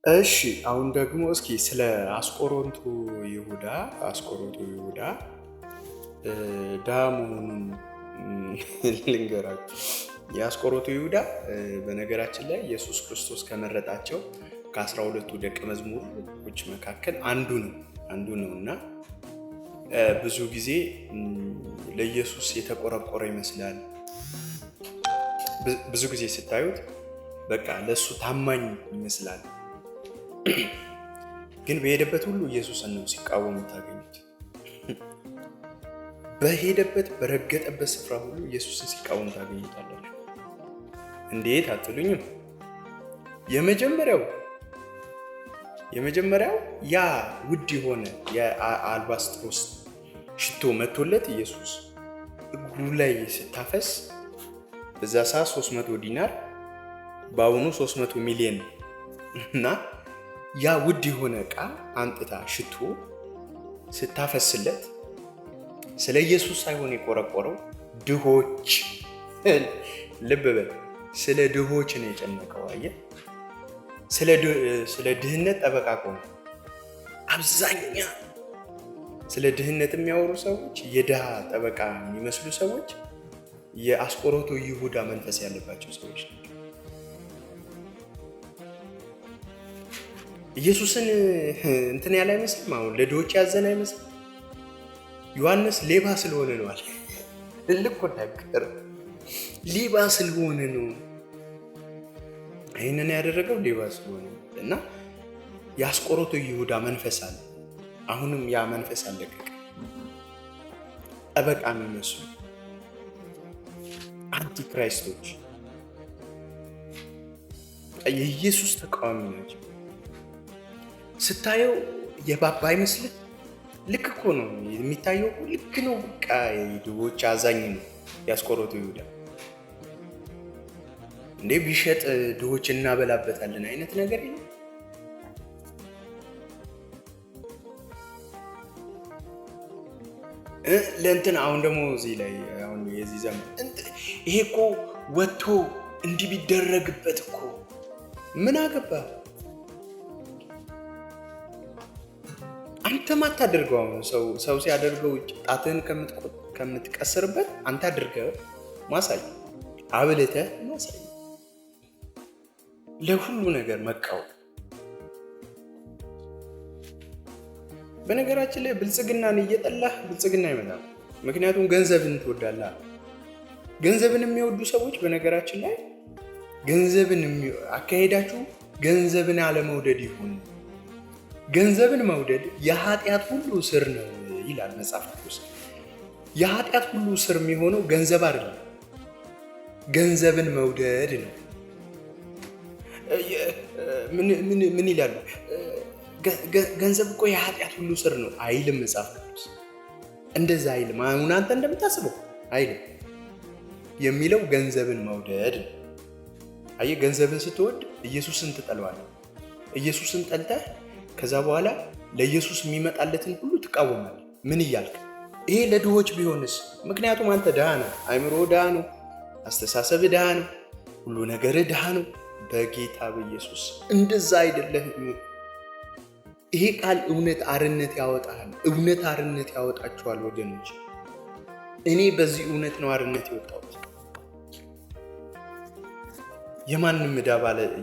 እሺ አሁን ደግሞ እስኪ ስለ አስቆሮቱ ይሁዳ ድሃ መሆኑን ልንገራችሁ። የአስቆሮቱ ይሁዳ በነገራችን ላይ ኢየሱስ ክርስቶስ ከመረጣቸው ከ12ቱ ደቀ መዝሙሮች መካከል አንዱ ነው እና ብዙ ጊዜ ለኢየሱስ የተቆረቆረ ይመስላል። ብዙ ጊዜ ስታዩት በቃ ለሱ ታማኝ ይመስላል። ግን በሄደበት ሁሉ ኢየሱስን ነው ሲቃወም ታገኙት። በሄደበት በረገጠበት ስፍራ ሁሉ ኢየሱስን ሲቃወም ታገኙታላችሁ። እንዴት አትሉኝም? የመጀመሪያው ያ ውድ የሆነ የአልባስጥሮስ ሽቶ መቶለት ኢየሱስ እግሩ ላይ ስታፈስ በዛ ሰዓት 300 ዲናር በአሁኑ 300 ሚሊዮን እና ያ ውድ የሆነ ዕቃ አንጥታ ሽቶ ስታፈስለት ስለ ኢየሱስ ሳይሆን የቆረቆረው ድሆች፣ ልብ በል፣ ስለ ድሆች ነው የጨነቀው። አየህ፣ ስለ ድህነት ጠበቃ ቆመ። አብዛኛ ስለ ድህነት የሚያወሩ ሰዎች፣ የድሃ ጠበቃ የሚመስሉ ሰዎች የአስቆሮቱ ይሁዳ መንፈስ ያለባቸው ሰዎች ናቸው። ኢየሱስን እንትን ያለ አይመስልም። አሁን ለድሆች ያዘን አይመስልም። ዮሐንስ ሌባ ስለሆነ ነው አለ። ልክ ነገር ሌባ ስለሆነ ነው ይህንን ያደረገው፣ ሌባ ስለሆነ እና የአስቆሮቱ ይሁዳ መንፈስ አለ። አሁንም ያ መንፈስ አለቀቀ። ጠበቃ የሚመስሉ አንቲክራይስቶች የኢየሱስ ተቃዋሚ ናቸው። ስታየው የባባ አይመስልህ? ልክ እኮ ነው የሚታየው፣ ልክ ነው። በቃ የድሆች አዛኝ ነው የአስቆሮቱ ይሁዳ። እንዴ ቢሸጥ ድሆች እናበላበታለን አይነት ነገር የለም። ለእንትን አሁን ደግሞ እዚህ ላይ አሁን የዚህ ዘመን ይሄ እኮ ወጥቶ እንዲህ ቢደረግበት እኮ ምን አገባ? አንተም አታደርገው። አሁን ሰው ሲያደርገው ጣትህን ከምትቀስርበት አንተ አድርገው ማሳይ፣ አብልተህ ማሳይ። ለሁሉ ነገር መቃወም። በነገራችን ላይ ብልጽግናን እየጠላህ ብልጽግና ይመጣል። ምክንያቱም ገንዘብን ትወዳለህ። ገንዘብን የሚወዱ ሰዎች በነገራችን ላይ አካሄዳችሁ ገንዘብን አለመውደድ ይሁን። ገንዘብን መውደድ የኃጢአት ሁሉ ስር ነው ይላል መጽሐፍ ቅዱስ። የኃጢአት ሁሉ ስር የሚሆነው ገንዘብ አይደለም፣ ገንዘብን መውደድ ነው። ምን ይላሉ? ገንዘብ እኮ የኃጢአት ሁሉ ስር ነው አይልም መጽሐፍ ቅዱስ። እንደዛ አይልም። አሁን አንተ እንደምታስበው አይልም። የሚለው ገንዘብን መውደድ ነው። አየህ፣ ገንዘብን ስትወድ ኢየሱስን ትጠለዋለህ። ኢየሱስን ጠልተህ ከዛ በኋላ ለኢየሱስ የሚመጣለትን ሁሉ ትቃወማለህ። ምን እያልክ? ይሄ ለድሆች ቢሆንስ? ምክንያቱም አንተ ድሃ ነህ፣ አእምሮ ድሃ ነው፣ አስተሳሰብ ድሃ ነው፣ ሁሉ ነገር ድሃ ነው። በጌታ በኢየሱስ እንደዛ አይደለህም። ይሄ ቃል እውነት አርነት ያወጣል። እውነት አርነት ያወጣቸዋል ወገኖች። እኔ በዚህ እውነት ነው አርነት የወጣሁት።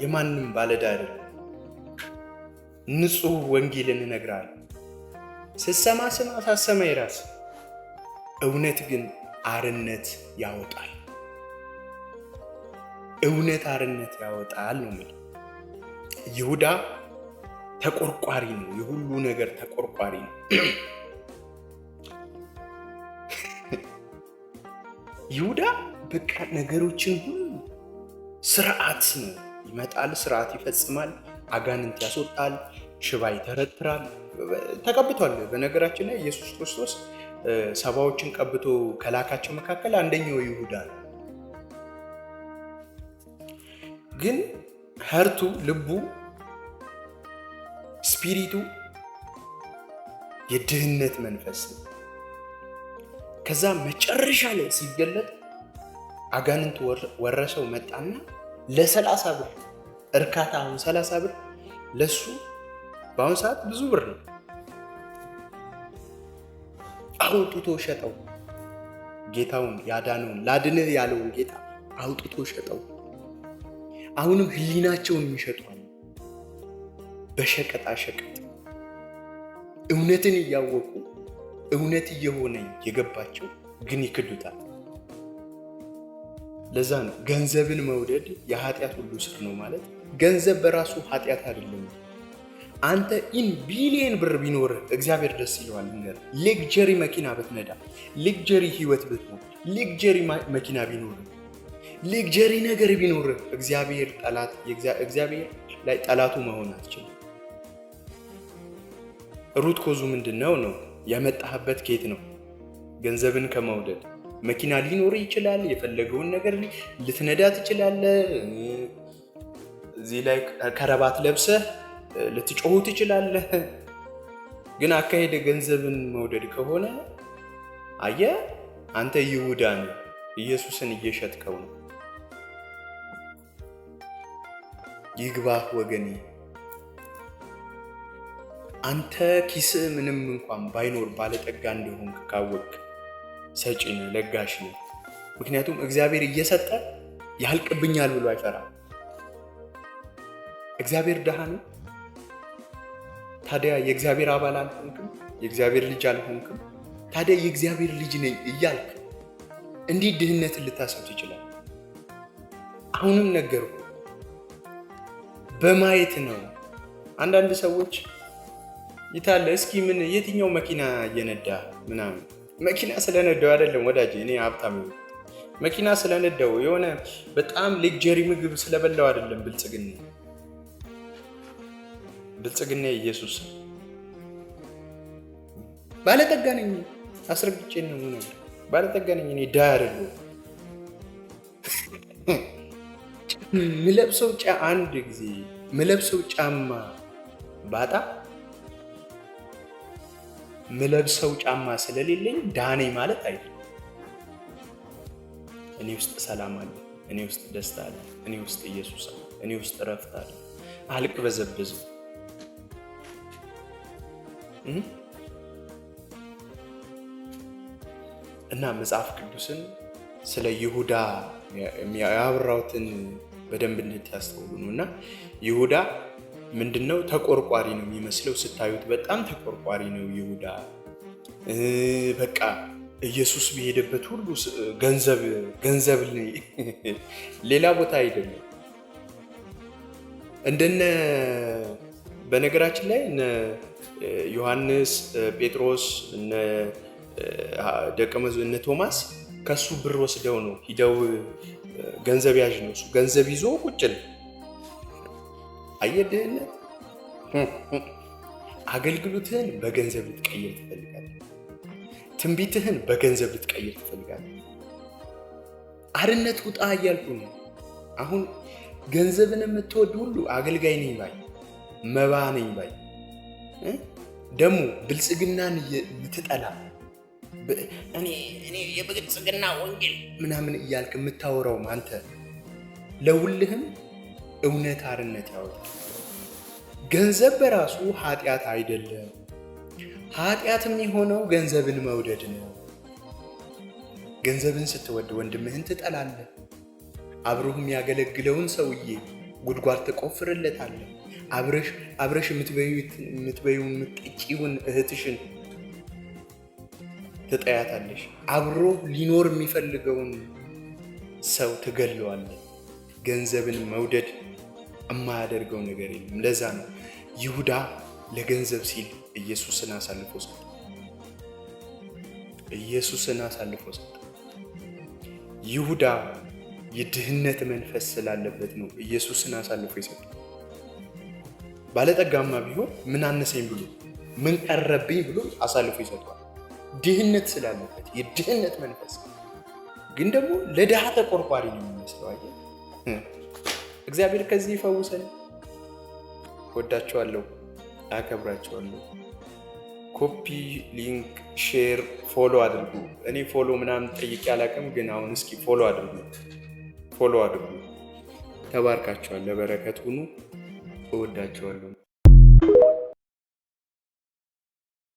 የማንም ባለዕዳ አይደለም። ንጹህ ወንጌልን እነግርሃለሁ። ስትሰማ ስማ፣ ሳትሰማ የራስህ። እውነት ግን አርነት ያወጣል። እውነት አርነት ያወጣል ነው የሚለው። ይሁዳ ተቆርቋሪ ነው፣ የሁሉ ነገር ተቆርቋሪ ነው። ይሁዳ በቃ ነገሮችን ሁሉ ስርዓት ነው። ይመጣል፣ ስርዓት ይፈጽማል፣ አጋንንት ያስወጣል፣ ሽባ ይተረትራል። ተቀብቷል። በነገራችን ላይ ኢየሱስ ክርስቶስ ሰባዎችን ቀብቶ ከላካቸው መካከል አንደኛው ይሁዳ ነው። ግን ሀርቱ፣ ልቡ፣ ስፒሪቱ የድህነት መንፈስ ነው። ከዛ መጨረሻ ላይ ሲገለጥ አጋንንት ወረሰው መጣና ለ30 ብር እርካታ፣ አሁን 30 ብር ለሱ በአሁኑ ሰዓት ብዙ ብር ነው። አውጥቶ ሸጠው። ጌታውን ያዳነውን ላድንህ ያለውን ጌታ አውጥቶ ሸጠው። አሁንም ህሊናቸውን የሚሸጧል በሸቀጣ ሸቀጥ። እውነትን እያወቁ እውነት እየሆነ የገባቸው ግን ይክዱታል። ለዛ ነው ገንዘብን መውደድ የኃጢአት ሁሉ ስር ነው ማለት። ገንዘብ በራሱ ኃጢአት አይደለም። አንተ ቢሊየን ብር ቢኖርህ እግዚአብሔር ደስ ይለዋል። ሌክጀሪ መኪና ብትነዳ፣ ሌክጀሪ ህይወት ብትኖር፣ ሌክጀሪ መኪና ቢኖርህ፣ ሌክጀሪ ነገር ቢኖርህ እግዚአብሔር ላይ ጠላቱ መሆን አትችልም። ሩት ኮዙ ምንድነው ነው? ያመጣህበት ኬት ነው? ገንዘብን ከመውደድ። መኪና ሊኖር ይችላል፣ የፈለገውን ነገር ልትነዳ ትችላለህ። እዚህ ላይ ከረባት ለብሰህ ልትጮሁ ትችላለህ። ግን አካሄደ ገንዘብን መውደድ ከሆነ አየህ፣ አንተ ይሁዳ ነህ፣ ኢየሱስን እየሸጥከው ነው። ይግባህ ወገኔ። አንተ ኪስህ ምንም እንኳን ባይኖር ባለጠጋ እንደሆንክ ካወቅ ሰጪ ነህ፣ ለጋሽ ነህ። ምክንያቱም እግዚአብሔር እየሰጠ ያልቅብኛል ብሎ አይፈራም። እግዚአብሔር ድሃ ነው። ታዲያ የእግዚአብሔር አባል አልሆንክም? የእግዚአብሔር ልጅ አልሆንክም? ታዲያ የእግዚአብሔር ልጅ ነኝ እያልክ እንዲህ ድህነትን ልታሰብ ትችላለህ? አሁንም ነገርኩ፣ በማየት ነው። አንዳንድ ሰዎች ይታለ እስኪ ምን የትኛው መኪና እየነዳ ምናምን። መኪና ስለነዳው አይደለም ወዳጄ፣ እኔ ሀብታም መኪና ስለነዳው የሆነ በጣም ሌክጀሪ ምግብ ስለበላው አይደለም ብልጽግና ኢየሱስ። ባለጠጋ ነኝ፣ አስረግጬ ነው ባለጠጋ ነኝ። እኔ ድሃ አይደለሁም። አንድ ጊዜ ምለብሰው ጫማ ባጣ ምለብሰው ጫማ ስለሌለኝ ድሃ ነኝ ማለት አይደለም። እኔ ውስጥ ሰላም አለ፣ እኔ ውስጥ ደስታ አለ፣ እኔ ውስጥ ኢየሱስ አለ፣ እኔ ውስጥ እረፍት አለ። አልቅበዘበዝም። እና መጽሐፍ ቅዱስን ስለ ይሁዳ ያወራሁትን በደንብ እንድታስተውሉ ነው። እና ይሁዳ ምንድነው? ተቆርቋሪ ነው የሚመስለው ስታዩት፣ በጣም ተቆርቋሪ ነው ይሁዳ። በቃ ኢየሱስ በሄደበት ሁሉ ገንዘብ ሌላ ቦታ አይደለም። እንደነ በነገራችን ላይ እነ ዮሐንስ፣ ጴጥሮስ፣ እነ ቶማስ ከሱ ብር ወስደው ነው ሂደው ገንዘብ ያዥ ነው እሱ ገንዘብ ይዞ ቁጭ ነው። አየድህነት አገልግሎትህን በገንዘብ ልትቀይር ትፈልጋለህ። ትንቢትህን በገንዘብ ልትቀይር ትፈልጋለህ። አርነት ውጣ እያልኩ ነው። አሁን ገንዘብን የምትወድ ሁሉ አገልጋይ ነኝ ባይ፣ መባ ነኝ ባይ፣ ደግሞ ብልጽግናን የምትጠላ እኔ የብልጽግና ወንጌል ምናምን እያልክ የምታወራውም አንተ ለሁልህም እውነት አርነት ያወጣል። ገንዘብ በራሱ ኃጢአት አይደለም። ኃጢአትም የሆነው ገንዘብን መውደድ ነው። ገንዘብን ስትወድ ወንድምህን ትጠላለህ። አብሮህ የሚያገለግለውን ሰውዬ ጉድጓድ ትቆፍርለታለህ። አብረሽ የምትበዩን የምትጠጪውን እህትሽን ትጠያታለሽ። አብሮ ሊኖር የሚፈልገውን ሰው ትገለዋለህ። ገንዘብን መውደድ የማያደርገው ነገር የለም። ለዛ ነው ይሁዳ ለገንዘብ ሲል ኢየሱስን አሳልፎ ሰጠ። ይሁዳ የድህነት መንፈስ ስላለበት ነው ኢየሱስን አሳልፎ የሰጠ። ባለጠጋማ ቢሆን ምን አነሰኝ ብሎ ምን ቀረብኝ ብሎ አሳልፎ ይሰጠዋል። ድህነት ስላለበት የድህነት መንፈስ ግን ደግሞ ለድሃ ተቆርቋሪ ነው የሚመስለው። አየህ፣ እግዚአብሔር ከዚህ ይፈውሰን። ወዳቸዋለሁ፣ አከብራቸዋለሁ። ኮፒ ሊንክ፣ ሼር፣ ፎሎ አድርጉ። እኔ ፎሎ ምናምን ጠይቄ አላውቅም፣ ግን አሁን እስኪ ፎሎ አድርጉ። ተባርካቸዋል። ለበረከት ሁኑ። እወዳቸዋለሁ።